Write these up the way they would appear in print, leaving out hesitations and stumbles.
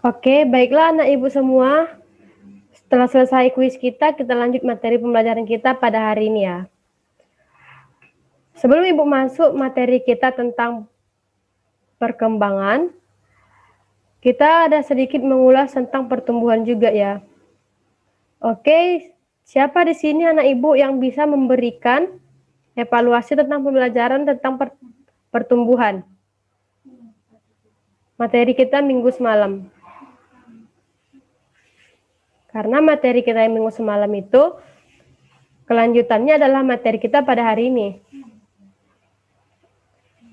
Oke, baiklah anak ibu semua. Setelah selesai kuis kita lanjut materi pembelajaran kita pada hari ini ya. Sebelum ibu masuk materi kita tentang perkembangan, kita ada sedikit mengulas tentang pertumbuhan juga ya. Oke, siapa di sini anak ibu yang bisa memberikan evaluasi tentang pembelajaran tentang pertumbuhan? Materi kita minggu semalam. Karena materi kita yang minggu semalam itu kelanjutannya adalah materi kita pada hari ini.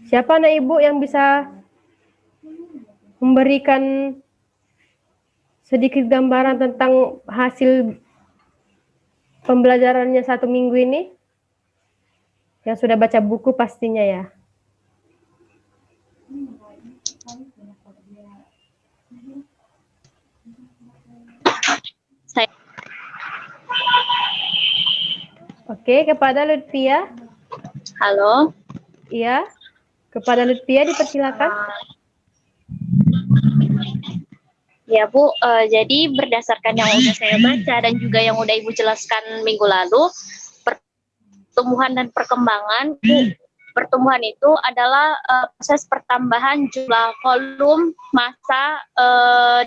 Siapa anak ibu yang bisa memberikan sedikit gambaran tentang hasil pembelajarannya 1 minggu ini? Yang sudah baca buku pastinya ya. Oke, kepada Lutfia. Halo. Iya, kepada Lutfia dipersilakan. Ya Bu, jadi berdasarkan yang udah saya baca dan juga yang udah Ibu jelaskan minggu lalu, pertumbuhan dan perkembangan, pertumbuhan itu adalah proses pertambahan jumlah volum, massa,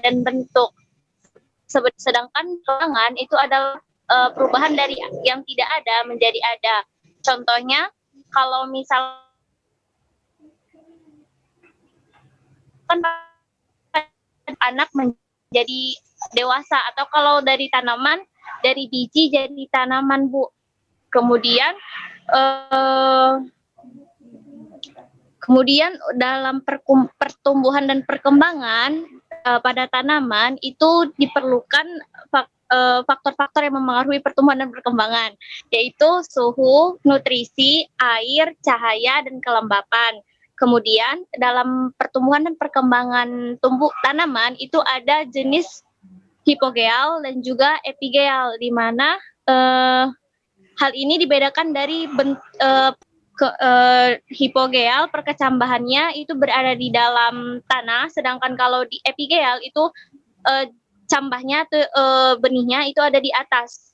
dan bentuk. Sedangkan perkembangan itu adalah perubahan dari yang tidak ada menjadi ada. Contohnya, kalau misal anak menjadi dewasa, atau kalau dari tanaman, dari biji jadi tanaman Bu. Kemudian dalam pertumbuhan dan perkembangan pada tanaman itu diperlukan faktor-faktor yang memengaruhi pertumbuhan dan perkembangan, yaitu suhu, nutrisi, air, cahaya, dan kelembapan. Kemudian dalam pertumbuhan dan perkembangan tanaman itu ada jenis hipogeal dan juga epigeal, di mana hal ini dibedakan dari hipogeal, perkecambahannya itu berada di dalam tanah, sedangkan kalau di epigeal itu cambahnya, benihnya itu ada di atas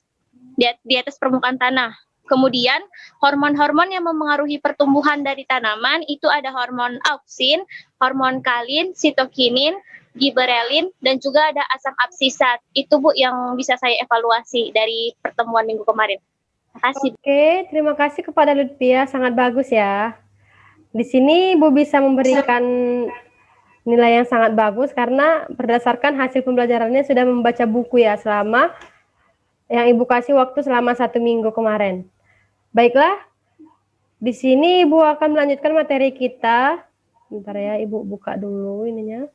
permukaan tanah. Kemudian hormon-hormon yang memengaruhi pertumbuhan dari tanaman itu ada hormon auksin, hormon kalin, sitokinin, giberelin, dan juga ada asam absisat. Itu Bu yang bisa saya evaluasi dari pertemuan minggu kemarin. Terima kasih. Oke, terima kasih kepada Lutfia, sangat bagus ya. Di sini Ibu bisa memberikan nilai yang sangat bagus karena berdasarkan hasil pembelajarannya sudah membaca buku ya selama yang Ibu kasih waktu selama 1 minggu kemarin. Baiklah, di sini Ibu akan melanjutkan materi kita. Bentar ya, Ibu buka dulu ininya.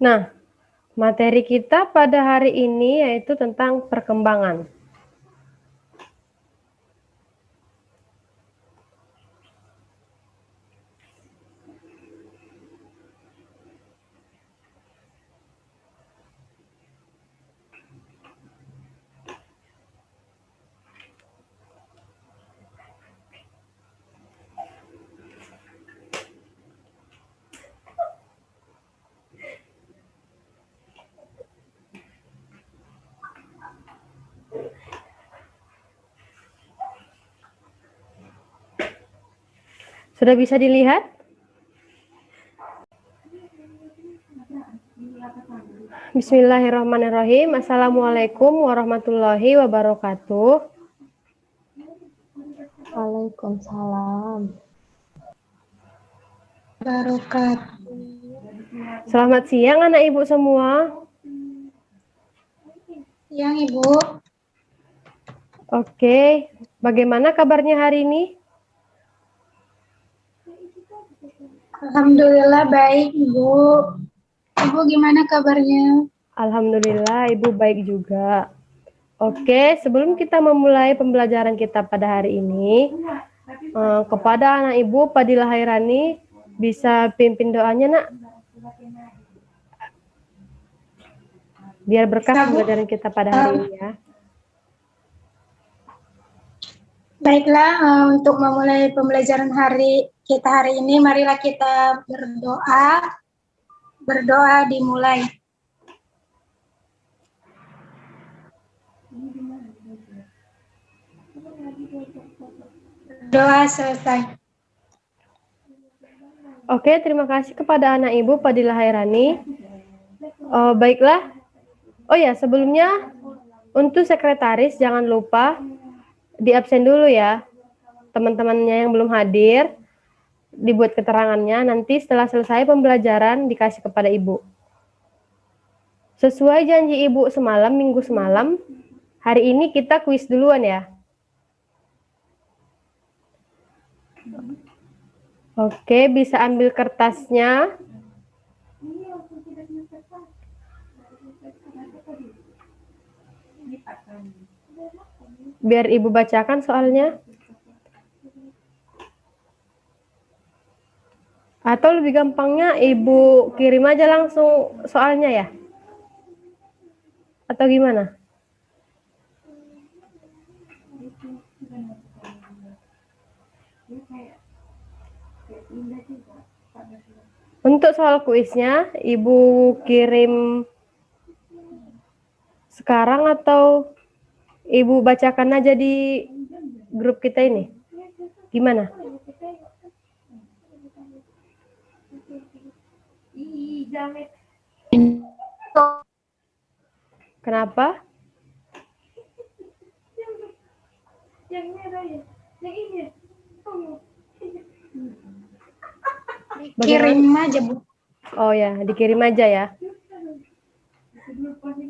Nah, materi kita pada hari ini yaitu tentang perkembangan. Sudah bisa dilihat? Bismillahirrahmanirrahim. Assalamualaikum warahmatullahi wabarakatuh. Waalaikumsalam. Wabarakatuh. Selamat siang anak ibu semua. Siang Ibu. Oke, bagaimana kabarnya hari ini? Alhamdulillah baik Ibu. Ibu gimana kabarnya? Alhamdulillah ibu baik juga. Oke, sebelum kita memulai pembelajaran kita pada hari ini, kepada anak ibu Fadilah Hairani, bisa pimpin doanya nak? Biar berkah Bisa, Bu. pembelajaran kita pada hari ini ya. Baiklah, untuk memulai pembelajaran kita hari ini, marilah kita berdoa. Berdoa dimulai. Berdoa selesai. Oke, terima kasih kepada anak ibu Fadilah Hairani. Baiklah. Oh ya, sebelumnya untuk sekretaris jangan lupa di absen dulu ya. Teman-temannya yang belum hadir, dibuat keterangannya, nanti setelah selesai pembelajaran dikasih kepada ibu. Sesuai janji ibu semalam, minggu semalam, hari ini kita kuis duluan ya. Oke, bisa ambil kertasnya. Biar ibu bacakan soalnya. Atau lebih gampangnya ibu kirim aja langsung soalnya ya? Atau gimana? Untuk soal kuisnya, ibu kirim sekarang atau ibu bacakan aja di grup kita ini? Gimana? Kenapa? Kirim aja Bu. Oh ya, dikirim aja ya.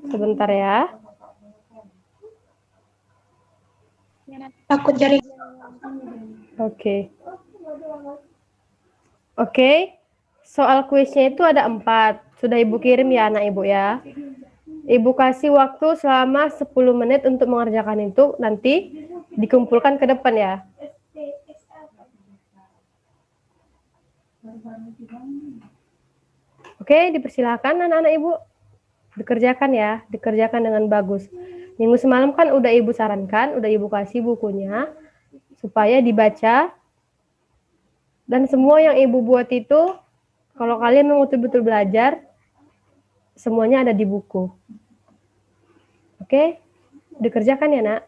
Sebentar ya. Takut dari Oke. Oke. Soal kuisnya itu ada 4. Sudah ibu kirim ya anak ibu ya. Ibu kasih waktu selama 10 menit untuk mengerjakan itu. Nanti dikumpulkan ke depan ya. Oke, dipersilakan anak-anak ibu. Dikerjakan ya, dikerjakan dengan bagus. Minggu semalam kan udah ibu sarankan, udah ibu kasih bukunya supaya dibaca. Dan semua yang ibu buat itu, kalau kalian mau betul-betul belajar, semuanya ada di buku. Oke, dikerjakan ya nak.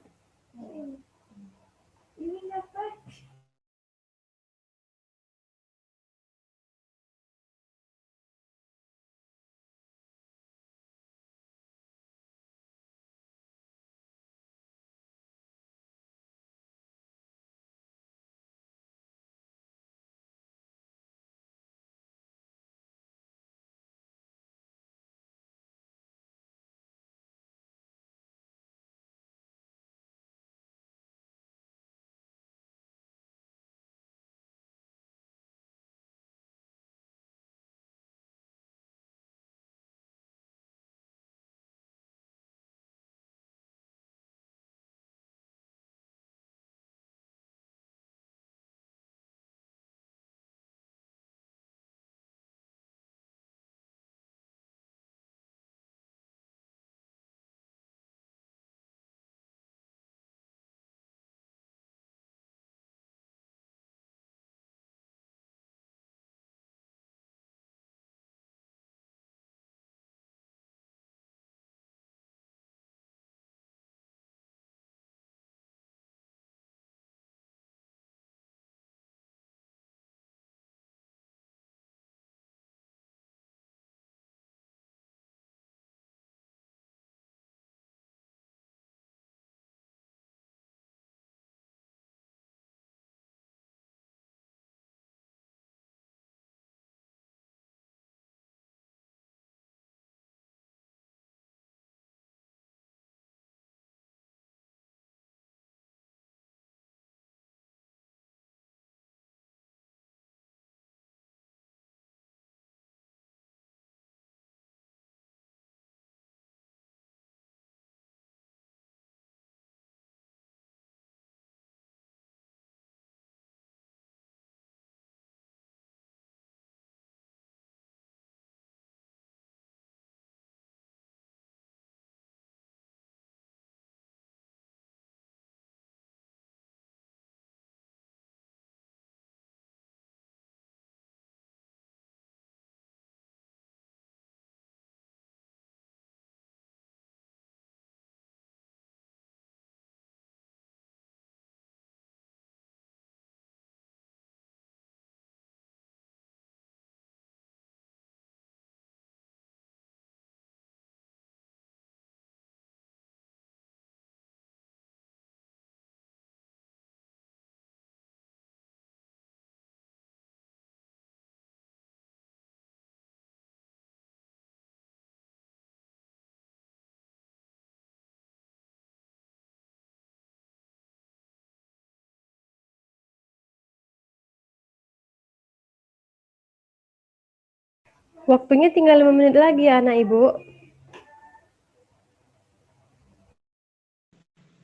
Waktunya tinggal 5 menit lagi ya, anak Ibu.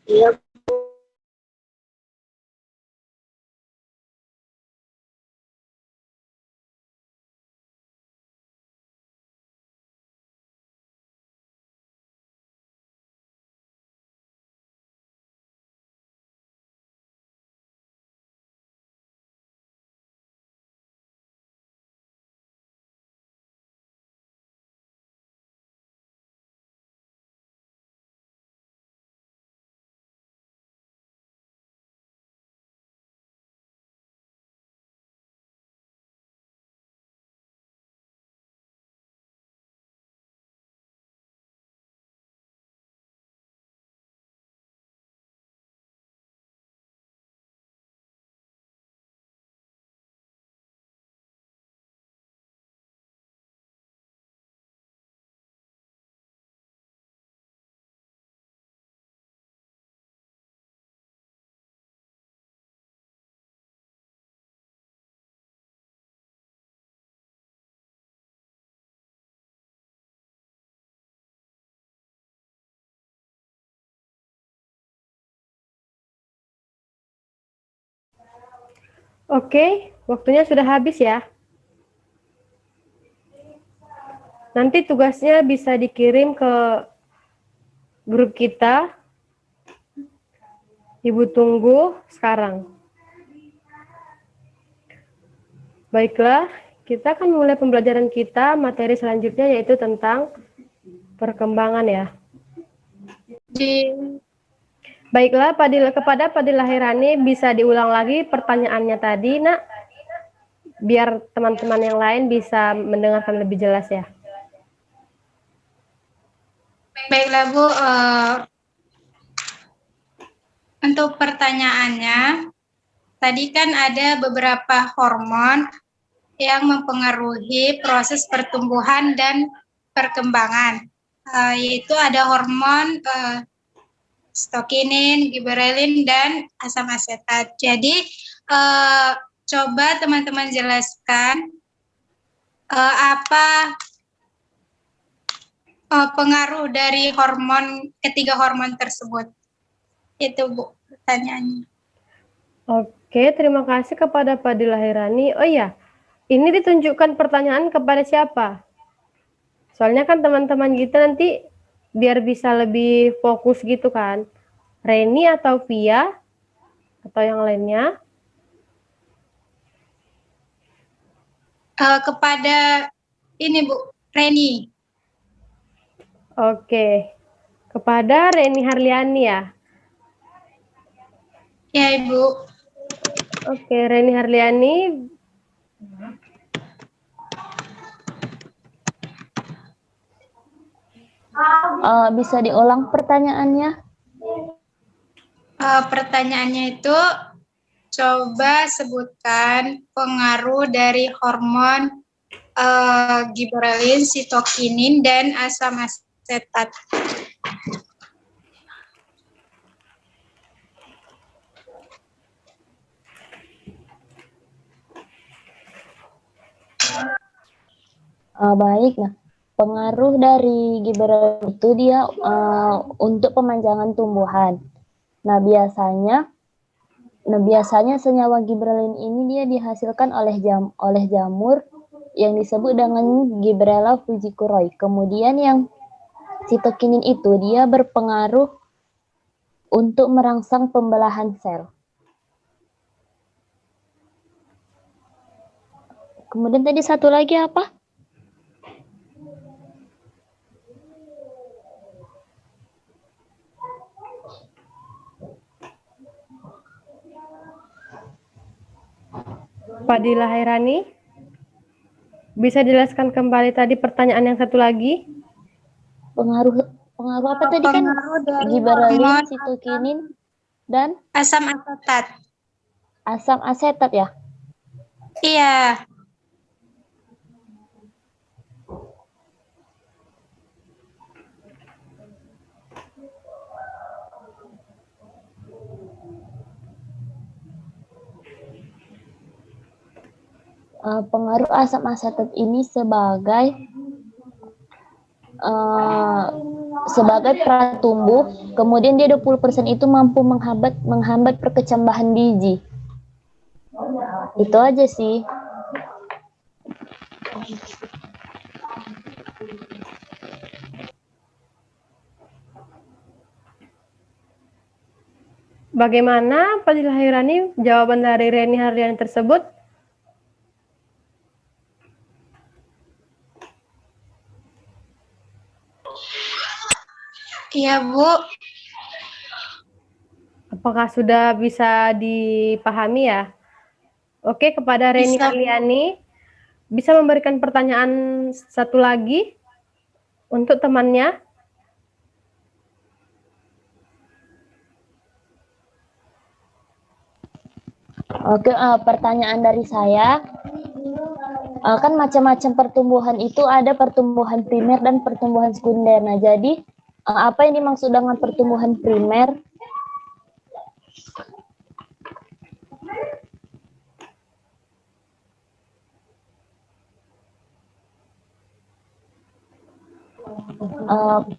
Iya. Oke, waktunya sudah habis ya. Nanti tugasnya bisa dikirim ke grup kita. Ibu tunggu sekarang. Baiklah, kita akan mulai pembelajaran kita. Materi selanjutnya yaitu tentang perkembangan ya. Di Baiklah, kepada Padilla Herani bisa diulang lagi pertanyaannya tadi, Nak, biar teman-teman yang lain bisa mendengarkan lebih jelas ya. Baiklah Bu, untuk pertanyaannya, tadi kan ada beberapa hormon yang mempengaruhi proses pertumbuhan dan perkembangan, yaitu ada hormon stokinin, giberelin, dan asam asetat. Jadi, coba teman-teman jelaskan apa pengaruh dari ketiga hormon tersebut. Itu Bu pertanyaannya. Oke, terima kasih kepada Padilla Herani. Oh iya, ini ditunjukkan pertanyaan kepada siapa? Soalnya kan teman-teman kita nanti biar bisa lebih fokus gitu kan. Reni atau Via atau yang lainnya? Kepada ini Bu, Reni. Oke, kepada Reni Harliani ya. Ya Ibu. Oke, Reni Harliani. Bisa diulang pertanyaannya? Pertanyaannya itu, coba sebutkan pengaruh dari hormon giberelin, sitokinin, dan asam asetat. Baik, nah pengaruh dari giberelin itu dia untuk pemanjangan tumbuhan. Nah biasanya senyawa giberelin ini dia dihasilkan oleh jamur yang disebut dengan Gibberella fujikiroi. Kemudian yang sitokinin itu dia berpengaruh untuk merangsang pembelahan sel. Kemudian tadi satu lagi apa? Padilla Herani, bisa jelaskan kembali tadi pertanyaan yang satu lagi? Pengaruh apa tadi kan? Pengaruh dari Giberelin, hormon sitokinin, dan asam asetat. asam asetat ya? Iya. pengaruh asam asetat ini sebagai pratumbuh, kemudian dia 20% itu mampu menghambat perkecambahan biji. Itu aja sih. Bagaimana Fadilah Hairani jawaban dari Reni Harliani tersebut? Iya, Bu. Apakah sudah bisa dipahami ya? Oke, kepada Reni Bisa. Harliani, bisa memberikan pertanyaan satu lagi untuk temannya? Oke, pertanyaan dari saya, kan macam-macam pertumbuhan itu ada pertumbuhan primer dan pertumbuhan sekunder. Nah, jadi apa yang dimaksud dengan pertumbuhan primer?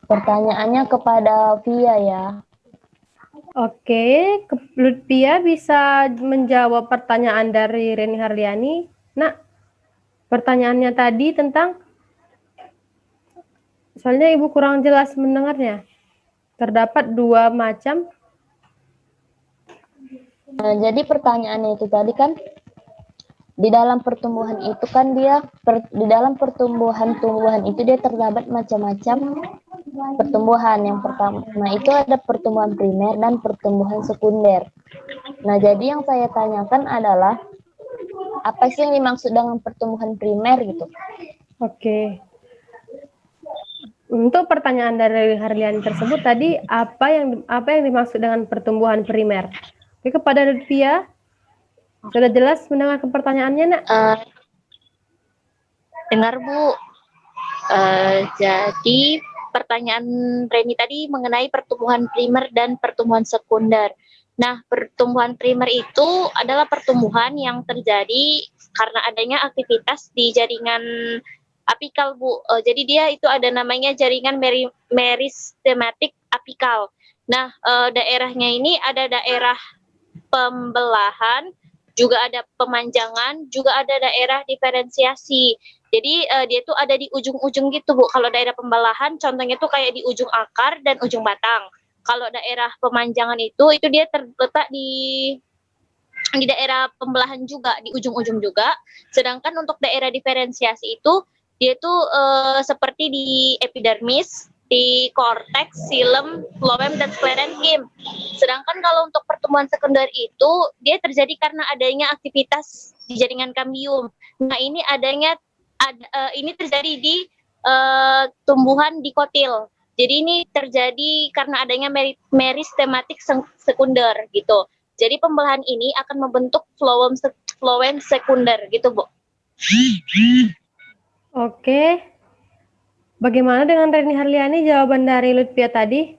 Pertanyaannya kepada Via ya. Oke, Lutfia bisa menjawab pertanyaan dari Reni Harliani. Nah, pertanyaannya tadi tentang, soalnya Ibu kurang jelas mendengarnya. Terdapat dua macam. Jadi pertanyaannya itu tadi kan, di dalam pertumbuhan itu kan di dalam tumbuhan itu dia terdapat macam-macam pertumbuhan. Yang pertama itu ada pertumbuhan primer dan pertumbuhan sekunder. Nah, jadi yang saya tanyakan adalah apa sih yang dimaksud dengan pertumbuhan primer gitu? Oke. Untuk pertanyaan dari Harliani tersebut tadi, apa yang dimaksud dengan pertumbuhan primer? Oke, kepada Lutfia, sudah jelas mendengarkan pertanyaannya, Nak? Dengar, Bu. Jadi pertanyaan Reni tadi mengenai pertumbuhan primer dan pertumbuhan sekunder. Nah, pertumbuhan primer itu adalah pertumbuhan yang terjadi karena adanya aktivitas di jaringan apikal, Bu. Jadi dia itu ada namanya jaringan meristematik apikal. Nah, daerahnya ini ada daerah pembelahan, juga ada pemanjangan, juga ada daerah diferensiasi. Jadi dia tuh ada di ujung-ujung gitu, Bu. Kalau daerah pembelahan contohnya tuh kayak di ujung akar dan ujung batang. Kalau daerah pemanjangan itu dia terletak di daerah pembelahan juga, di ujung-ujung juga. Sedangkan untuk daerah diferensiasi itu dia tuh seperti di epidermis, di korteks, silem, floem, dan sklerenkim. Sedangkan kalau untuk pertumbuhan sekunder itu dia terjadi karena adanya aktivitas di jaringan kambium. Nah, ini ini terjadi di tumbuhan dikotil. Jadi ini terjadi karena adanya meristematik sekunder gitu. Jadi pembelahan ini akan membentuk floem sekunder gitu, Bu. Oke. Bagaimana dengan Reni Harliani jawaban dari Lutfia tadi?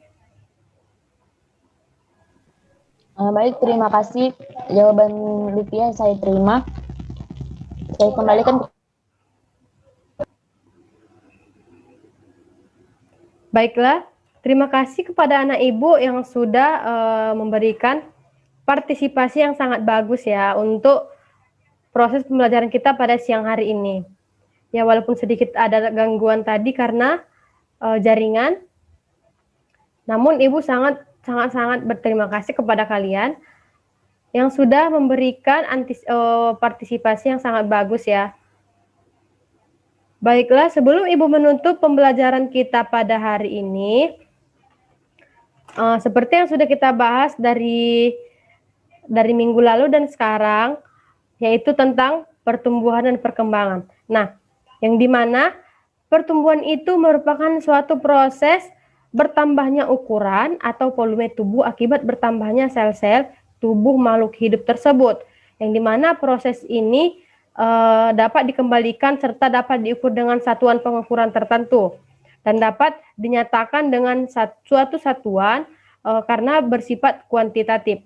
Baik, terima kasih. Jawaban Lutfia saya terima. Saya kembalikan. Baiklah, terima kasih kepada anak ibu yang sudah memberikan partisipasi yang sangat bagus ya untuk proses pembelajaran kita pada siang hari ini. Ya, walaupun sedikit ada gangguan tadi karena jaringan, namun ibu sangat berterima kasih kepada kalian yang sudah memberikan partisipasi yang sangat bagus ya. Baiklah, sebelum Ibu menutup pembelajaran kita pada hari ini, seperti yang sudah kita bahas dari minggu lalu dan sekarang, yaitu tentang pertumbuhan dan perkembangan. Nah, yang dimana pertumbuhan itu merupakan suatu proses bertambahnya ukuran atau volume tubuh akibat bertambahnya sel-sel tubuh makhluk hidup tersebut, yang dimana proses ini dapat dikembalikan serta dapat diukur dengan satuan pengukuran tertentu dan dapat dinyatakan dengan suatu satuan karena bersifat kuantitatif.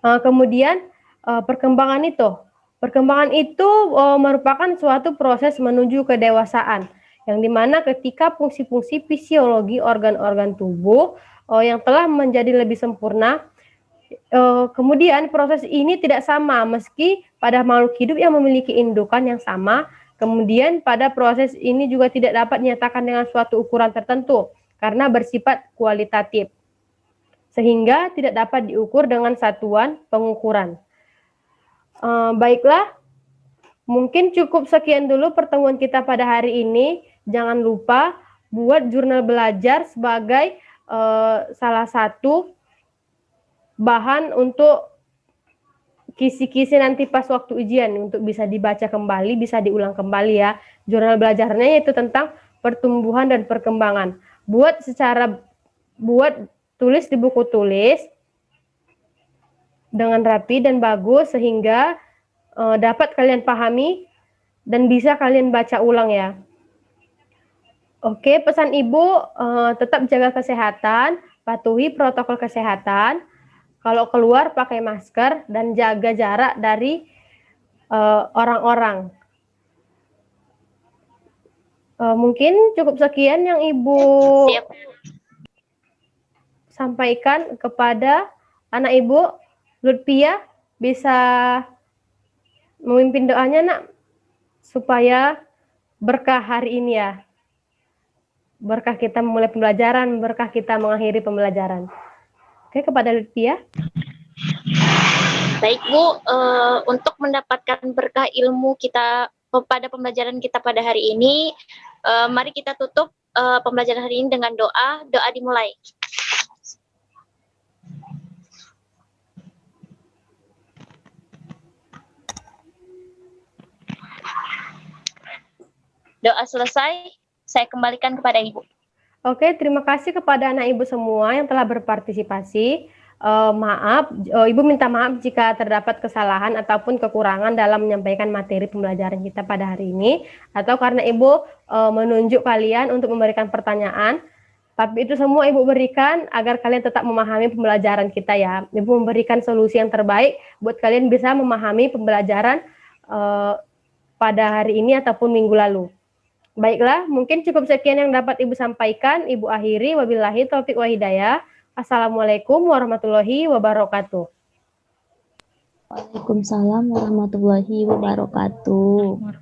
Kemudian perkembangan itu Perkembangan itu merupakan suatu proses menuju kedewasaan, yang dimana ketika fungsi-fungsi fisiologi organ-organ tubuh yang telah menjadi lebih sempurna, kemudian proses ini tidak sama meski pada makhluk hidup yang memiliki indukan yang sama. Kemudian pada proses ini juga tidak dapat dinyatakan dengan suatu ukuran tertentu karena bersifat kualitatif, sehingga tidak dapat diukur dengan satuan pengukuran. Baiklah, mungkin cukup sekian dulu pertemuan kita pada hari ini. Jangan lupa buat jurnal belajar sebagai salah satu bahan untuk kisi-kisi nanti pas waktu ujian, untuk bisa dibaca kembali, bisa diulang kembali ya. Jurnal belajarnya yaitu tentang pertumbuhan dan perkembangan. Buat tulis di buku tulis dengan rapi dan bagus sehingga dapat kalian pahami dan bisa kalian baca ulang ya. Oke, pesan Ibu tetap jaga kesehatan, patuhi protokol kesehatan. Kalau keluar pakai masker dan jaga jarak dari orang-orang. Mungkin cukup sekian yang Ibu sampaikan kepada anak Ibu. Lutfia bisa memimpin doanya, Nak, supaya berkah hari ini ya. Berkah kita memulai pembelajaran, berkah kita mengakhiri pembelajaran. Oke, kepada Lutfia. Baik Bu, untuk mendapatkan berkah ilmu kita pada pembelajaran kita pada hari ini, mari kita tutup pembelajaran hari ini dengan doa. Doa dimulai. Doa selesai, saya kembalikan kepada Ibu. Oke, terima kasih kepada anak Ibu semua yang telah berpartisipasi. Ibu minta maaf jika terdapat kesalahan ataupun kekurangan dalam menyampaikan materi pembelajaran kita pada hari ini, atau karena Ibu menunjuk kalian untuk memberikan pertanyaan. Tapi itu semua Ibu berikan agar kalian tetap memahami pembelajaran kita ya. Ibu memberikan solusi yang terbaik buat kalian bisa memahami pembelajaran pada hari ini ataupun minggu lalu. Baiklah, mungkin cukup sekian yang dapat Ibu sampaikan. Ibu akhiri, wabillahi taufiq wa hidayah. Assalamualaikum warahmatullahi wabarakatuh. Waalaikumsalam warahmatullahi wabarakatuh.